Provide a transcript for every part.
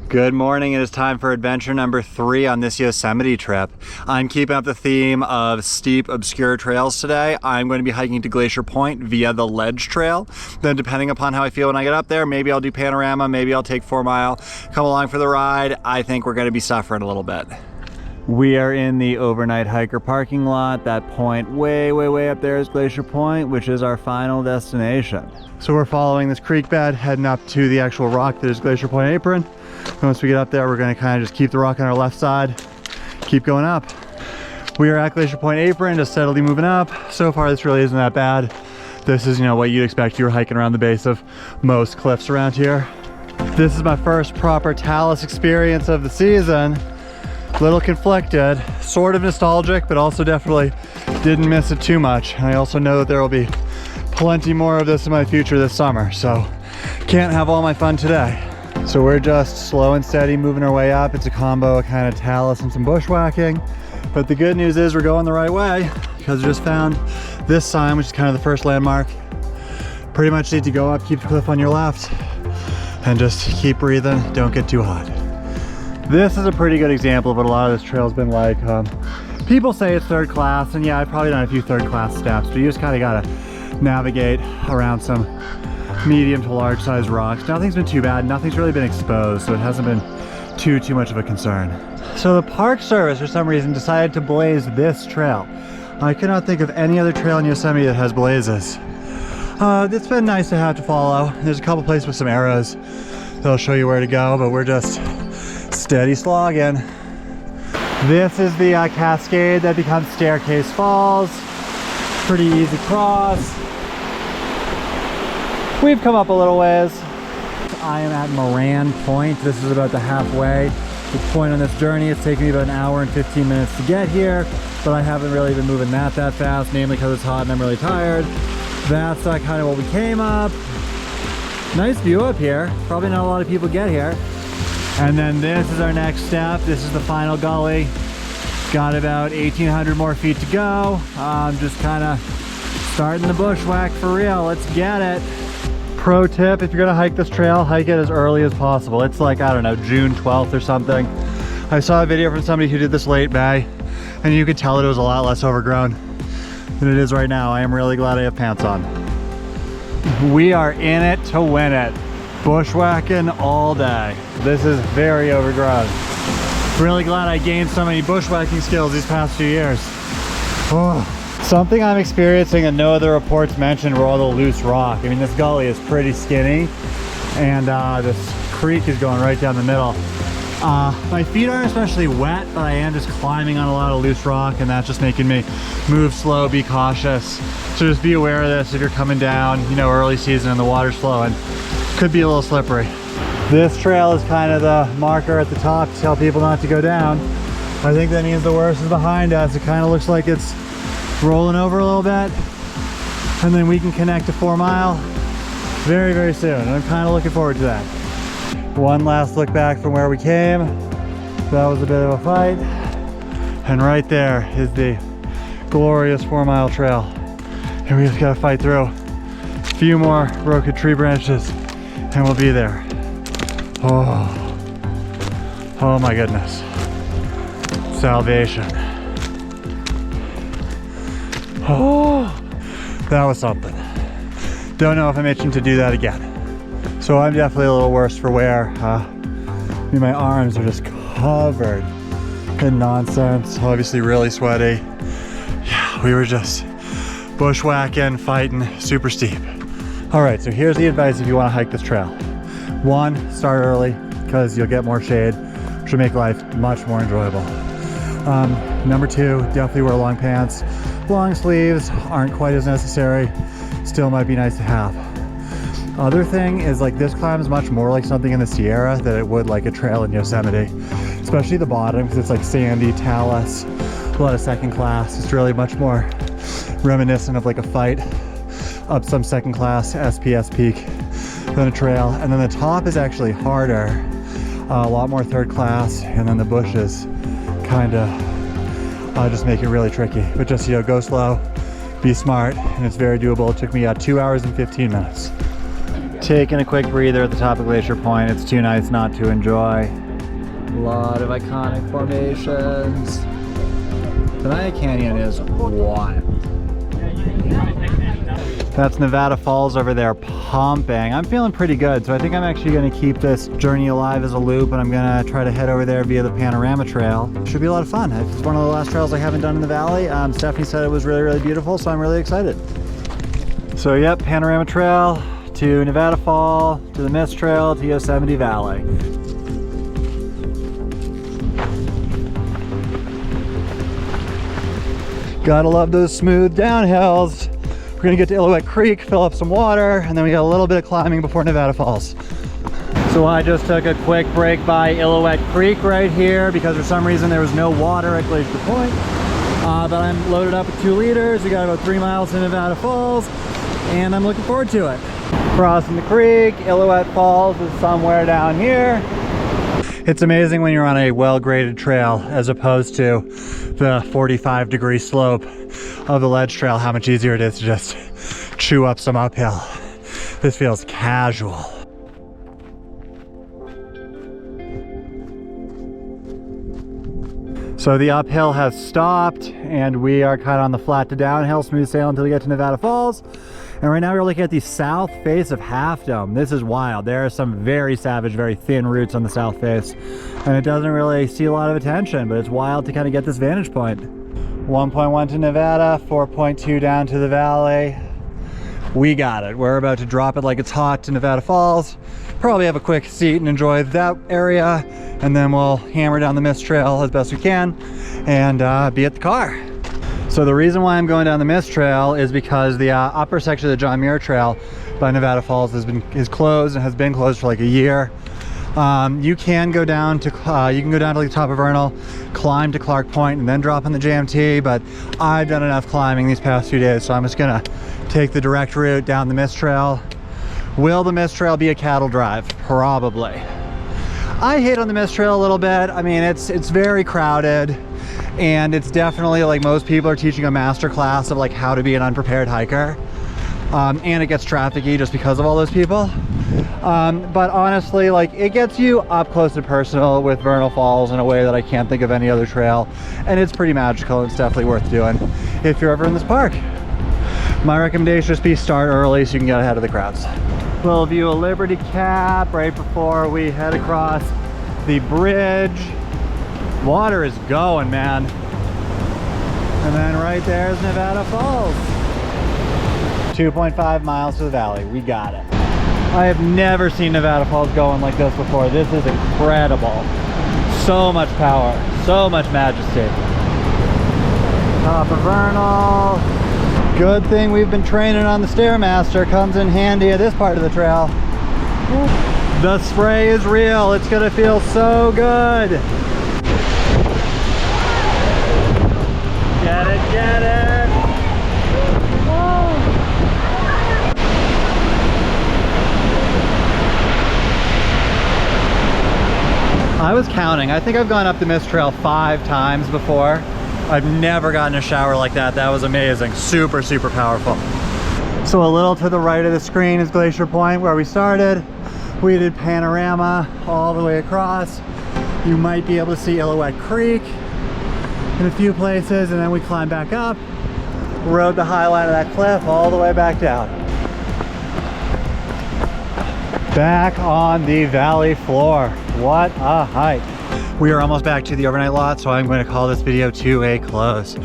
Good morning, it is time for adventure number 3 on this Yosemite trip. I'm keeping up the theme of steep, obscure trails today. I'm going to be hiking to Glacier Point via the Ledge Trail. Then depending upon how I feel when I get up there, maybe I'll do Panorama, maybe I'll take 4 Mile. Come along for the ride. I think we're going to be suffering a little bit. We are in the overnight hiker parking lot. That point way up there is Glacier Point, which is our final destination. So we're following this creek bed, heading up to the actual rock that is Glacier Point apron. Once we get up there, we're going to kind of just keep the rock on our left side, keep going up. We are at Glacier Point apron, just steadily moving up. So far, this really isn't that bad. This is, what you'd expect. You were hiking around the base of most cliffs around here. This is my first proper talus experience of the season. Little conflicted, sort of nostalgic, but also definitely didn't miss it too much. And I also know that there will be plenty more of this in my future this summer, so can't have all my fun today. So we're just slow and steady moving our way up. It's a combo of kind of talus and some bushwhacking. But the good news is we're going the right way because we just found this sign, which is kind of the first landmark. Pretty much need to go up, keep the cliff on your left, and just keep breathing, don't get too hot. This is a pretty good example of what a lot of this trail's been like. People say it's third class, and yeah, I've probably done a few third class steps, but you just kind of gotta navigate around some medium to large size rocks. Nothing's been too bad, nothing's really been exposed, so it hasn't been too much of a concern. So the Park Service for some reason decided to blaze this trail. I cannot think of any other trail in Yosemite that has blazes. It's been nice to have to follow. There's a couple places with some arrows that'll show you where to go, but we're just steady slogging. This is the cascade that becomes Staircase Falls. Pretty easy cross. We've come up a little ways. I am at Moran Point. This is about the halfway point on this journey. It's taken me about an hour and 15 minutes to get here, but I haven't really been moving that fast, namely because it's hot and I'm really tired. That's kind of what we came up. Nice view up here. Probably not a lot of people get here. And then this is our next step. This is the final gully. Got about 1,800 more feet to go. I'm just kind of starting the bushwhack for real. Let's get it. Pro tip, if you're gonna hike this trail, hike it as early as possible. It's like, I don't know, June 12th or something. I saw a video from somebody who did this late May, and you could tell that it was a lot less overgrown than it is right now. I am really glad I have pants on. We are in it to win it. Bushwhacking all day. This is very overgrown. Really glad I gained so many bushwhacking skills these past few years. Oh. Something I'm experiencing that no other reports mentioned were all the loose rock. I mean, this gully is pretty skinny, and this creek is going right down the middle. My feet aren't especially wet, but I am just climbing on a lot of loose rock, and that's just making me move slow, be cautious. So just be aware of this if you're coming down, early season and the water's flowing. Could be a little slippery. This trail is kind of the marker at the top to tell people not to go down. I think that means the worst is behind us. It kind of looks like it's rolling over a little bit, and then we can connect to 4 Mile very soon, and I'm kind of looking forward to that. One last look back from where we came. That was a bit of a fight, and right there is the glorious 4 Mile trail, and we just gotta fight through a few more broken tree branches and we'll be there. Oh my goodness, salvation. Oh, that was something. Don't know if I'm itching to do that again. So I'm definitely a little worse for wear. My arms are just covered in nonsense. Obviously really sweaty. Yeah, we were just bushwhacking, fighting, super steep. All right, so here's the advice if you want to hike this trail. 1, start early because you'll get more shade, which will make life much more enjoyable. Number 2, definitely wear long pants. Long sleeves aren't quite as necessary, still might be nice to have. Other thing is, like, this climb is much more like something in the Sierra than it would like a trail in Yosemite, especially the bottom because it's like sandy, talus, a lot of second class. It's really much more reminiscent of like a fight up some second class SPS peak than a trail. And then the top is actually harder, a lot more third class, and then the bushes kind of just make it really tricky. But just, go slow, be smart, and it's very doable. It took me 2 hours and 15 minutes. Taking a quick breather at the top of Glacier Point. It's too nice not to enjoy. A lot of iconic formations. Tenaya Canyon is wild. That's Nevada Falls over there pumping. I'm feeling pretty good, so I think I'm actually going to keep this journey alive as a loop, and I'm going to try to head over there via the Panorama Trail. Should be a lot of fun. It's one of the last trails I haven't done in the valley. Stephanie said it was really, really beautiful, so I'm really excited. So yep, Panorama Trail to Nevada Fall, to the Mist Trail, to Yosemite Valley. Gotta love those smooth downhills. We're gonna get to Illilouette Creek, fill up some water, and then we got a little bit of climbing before Nevada Falls. So I just took a quick break by Illilouette Creek right here because for some reason there was no water at Glacier Point. But I'm loaded up with 2 liters. We got about 3 miles to Nevada Falls, and I'm looking forward to it. Crossing the creek, Illilouette Falls is somewhere down here. It's amazing when you're on a well-graded trail as opposed to the 45-degree slope of the ledge trail, how much easier it is to just chew up some uphill. This feels casual. So the uphill has stopped and we are kind of on the flat to downhill, smooth sail until we get to Nevada Falls. And right now we're looking at the south face of Half Dome. This is wild. There are some very savage, very thin roots on the south face, and it doesn't really see a lot of attention, but it's wild to kind of get this vantage point. 1.1 to Nevada, 4.2 down to the valley. We got it. We're about to drop it like it's hot to Nevada Falls. Probably have a quick seat and enjoy that area, and then we'll hammer down the Mist Trail as best we can and be at the car. So the reason why I'm going down the Mist Trail is because the upper section of the John Muir Trail by Nevada Falls is closed and has been closed for like a year. You can go down to the top of Vernal, climb to Clark Point, and then drop on the JMT, but I've done enough climbing these past few days, so I'm just gonna take the direct route down the Mist Trail. Will the Mist Trail be a cattle drive? Probably. I hate on the Mist Trail a little bit. I mean, it's very crowded, and it's definitely like most people are teaching a master class of like how to be an unprepared hiker. And it gets trafficky just because of all those people. But honestly, like it gets you up close and personal with Vernal Falls in a way that I can't think of any other trail. And it's pretty magical. It's definitely worth doing if you're ever in this park. My recommendation is be start early so you can get ahead of the crowds. Little view of Liberty Cap right before we head across the bridge. Water is going, man. And then right there is Nevada Falls. 2.5 miles to the valley. We got it. I have never seen Nevada Falls going like this before. This is incredible. So much power, so much majesty. Top of Vernal. Good thing we've been training on the Stairmaster. Comes in handy at this part of the trail. The spray is real. It's gonna feel so good. Get it, get it. I was counting. I think I've gone up the Mist Trail 5 times before. I've never gotten a shower like that. That was amazing. Super, super powerful. So a little to the right of the screen is Glacier Point where we started. We did Panorama all the way across. You might be able to see Illilouette Creek in a few places, and then we climbed back up, rode the high line of that cliff all the way back down. Back on the valley floor. What a hike. We are almost back to the overnight lot, so I'm going to call this video to a close.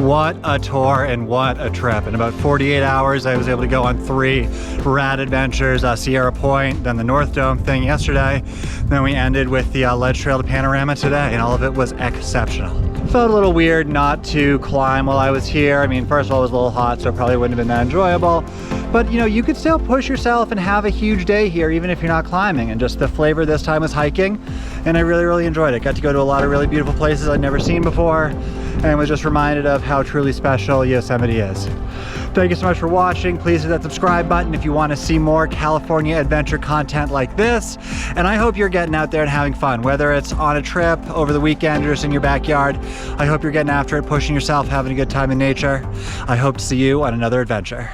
What a tour and what a trip. In about 48 hours, I was able to go on 3 rad adventures, Sierra Point, then the North Dome thing yesterday. Then we ended with the ledge trail to Panorama today, and all of it was exceptional. Felt a little weird not to climb while I was here. I mean, first of all, it was a little hot, so it probably wouldn't have been that enjoyable. But you know, you could still push yourself and have a huge day here, even if you're not climbing. And just the flavor this time was hiking, and I really, really enjoyed it. Got to go to a lot of really beautiful places I'd never seen before, and was just reminded of how truly special Yosemite is. Thank you so much for watching. Please hit that subscribe button if you want to see more California adventure content like this. And I hope you're getting out there and having fun, whether it's on a trip, over the weekend, or just in your backyard. I hope you're getting after it, pushing yourself, having a good time in nature. I hope to see you on another adventure.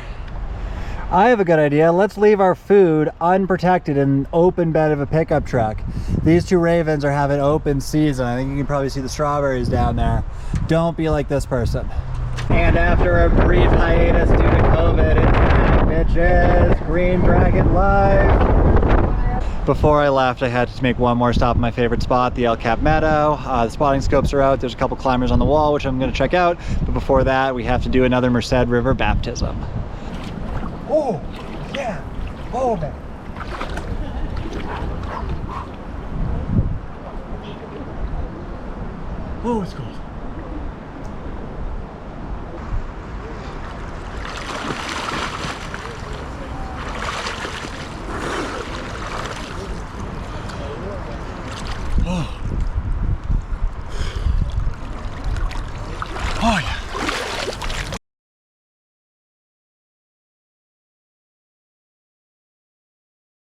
I have a good idea. Let's leave our food unprotected in an open bed of a pickup truck. These two ravens are having open season. I think you can probably see the strawberries down there. Don't be like this person. And after a brief hiatus due to COVID, it's back, bitches. Green Dragon Live. Before I left, I had to make one more stop at my favorite spot, the El Cap Meadow. The spotting scopes are out. There's a couple climbers on the wall, which I'm going to check out. But before that, we have to do another Merced River baptism. Oh, yeah. Oh, man. Oh, it's cold.